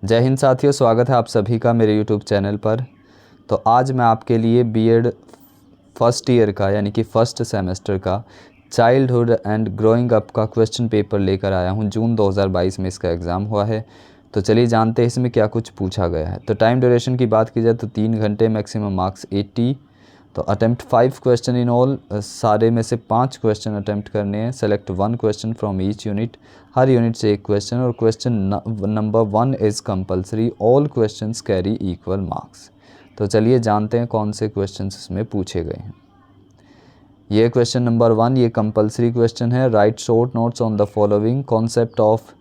जय हिंद साथियों, स्वागत है आप सभी का मेरे यूट्यूब चैनल पर। तो आज मैं आपके लिए बीएड फर्स्ट ईयर का यानी कि फर्स्ट सेमेस्टर का चाइल्डहुड एंड ग्रोइंग अप का क्वेश्चन पेपर लेकर आया हूं। जून 2022 में इसका एग्ज़ाम हुआ है। तो चलिए जानते हैं इसमें क्या कुछ पूछा गया है। तो टाइम ड्यूरेशन की बात की जाए तो 3 घंटे, मैक्सिमम मार्क्स 80। तो अटेम्प्ट 5 क्वेश्चन इन ऑल, सारे में से 5 क्वेश्चन अटेम्प्ट करने हैं। Select 1 question from each unit, her unit से एक क्वेश्चन, और question number 1 is compulsory, all questions carry equal marks. तो चलिए जानते हैं कौन से क्वेश्चंस इसमें पूछे गए हैं। ये क्वेश्चन नंबर 1 ये कंपलसरी क्वेश्चन है। Write short notes on the following concept of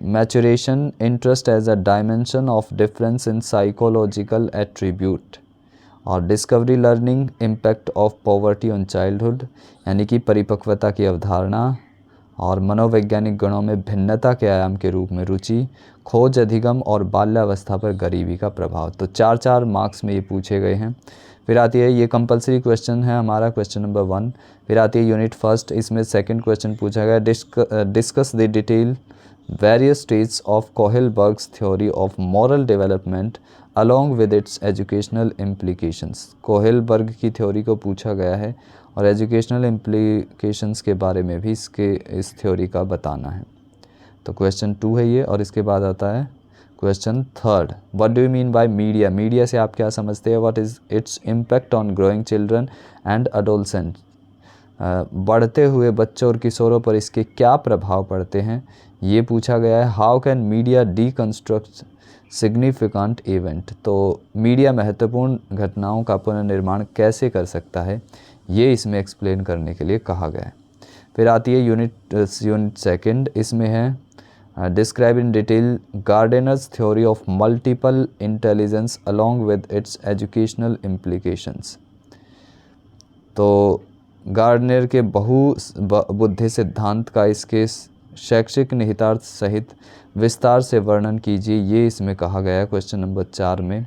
maturation interest as a dimension of difference in psychological attribute, और discovery learning impact of poverty on childhood, यानी कि परिपक्वता की अवधारणा और मनोवैज्ञानिक गुणों में भिन्नता के आयाम के रूप में रुचि, खोज अधिगम और बाल्यावस्था पर गरीबी का प्रभाव। तो 4-4 मार्क्स में ये पूछे गए हैं। फिर आती है, ये कंपलसरी क्वेश्चन है हमारा, क्वेश्चन नंबर 1। फिर आती है यूनिट फर्स्ट, इसमें सेकंड क्वेश्चन पूछा गया, discuss the detail various stage of Kohlberg's theory of moral development along with its educational implications. Kohlberg की थ्योरी को पूछा गया है और एजुकेशनल इम्प्लीकेशंस के बारे में भी इस थ्योरी का बताना है। तो क्वेश्चन 2 है ये। और इसके बाद आता है question 3, what do you mean by media. Media से आप क्या समझते हैं। What is its impact on growing children and adolescent. बढ़ते हुए बच्चों और किशोरों पर इसके क्या प्रभाव पड़ते हैं, ये पूछा गया है। How can media deconstruct significant event. तो मीडिया महत्वपूर्ण घटनाओं का पुनर्निर्माण कैसे कर सकता है, ये इसमें एक्सप्लेन करने के लिए कहा गया है। फिर आती है यूनिट सेकंड, इसमें है describe in detail Gardner's theory of multiple intelligence along with its educational implications. तो गार्डनर के बुद्धि सिद्धांत का इसके शैक्षिक निहितार्थ सहित विस्तार से वर्णन कीजिए, ये इसमें कहा गया है। क्वेश्चन नंबर 4 में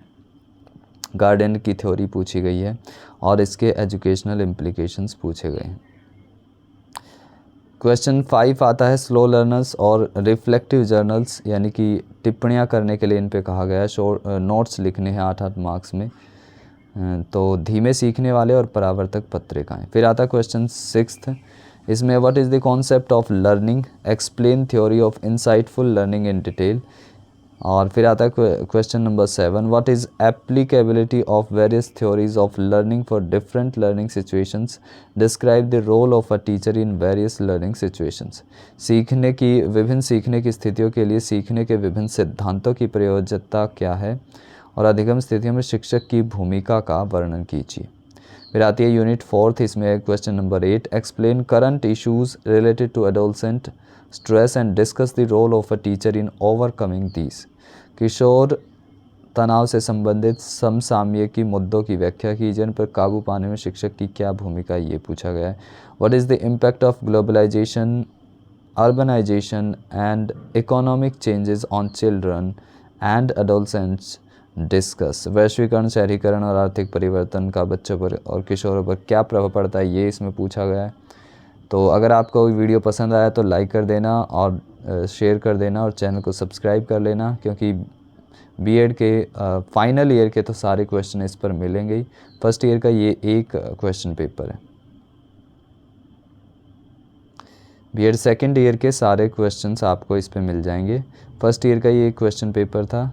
गार्डनर की थ्योरी पूछी गई है और इसके एजुकेशनल इम्प्लीकेशंस पूछे गए हैं। क्वेश्चन 5 आता है स्लो लर्नर्स और रिफ्लेक्टिव जर्नल्स, यानी कि टिप्पणियाँ करने के लिए इन पे कहा गया है। शॉर्ट नोट्स लिखने हैं 8-8 मार्क्स में। तो धीमे सीखने वाले और परावर्तक पत्रिकाएं। फिर आता है क्वेश्चन 6, इसमें what is the concept of learning, explain theory of insightful learning in detail. और फिर आता है question number 7, what is applicability of various theories of learning for different learning situations, describe the role of a teacher in various learning situations. विभिन्न सीखने की स्थितियों के लिए सीखने के विभिन्न सिद्धांतों की प्रयोज्यता क्या है, और अधिगम स्थितियों में शिक्षक की भूमिका का वर्णन कीजिए। फिर आती है यूनिट 4, इसमें question number 8, explain current issues related to adolescent stress and discuss the role of a teacher in overcoming these. किशोर तनाव से संबंधित समसामयिकी मुद्दों की व्याख्या कीजिए, इन पर काबू पाने में शिक्षक की क्या भूमिका, ये पूछा गया है। What is the impact of globalisation, urbanisation and economic changes on children and adolescents, discuss. वैश्वीकरण, शहरीकरण और आर्थिक परिवर्तन का बच्चों पर और किशोरों पर क्या प्रभाव पड़ता है, ये इसमें पूछा गया है। तो अगर आपको वीडियो पसंद आया तो लाइक कर देना और शेयर कर देना और चैनल को सब्सक्राइब कर लेना, क्योंकि बीएड के फाइनल ईयर के तो सारे क्वेश्चन इस पर मिलेंगे ही। फर्स्ट ईयर का ये एक क्वेश्चन पेपर है। बीएड सेकेंड ईयर के सारे क्वेश्चंस आपको इस पे मिल जाएंगे। फर्स्ट ईयर का ये एक क्वेश्चन पेपर था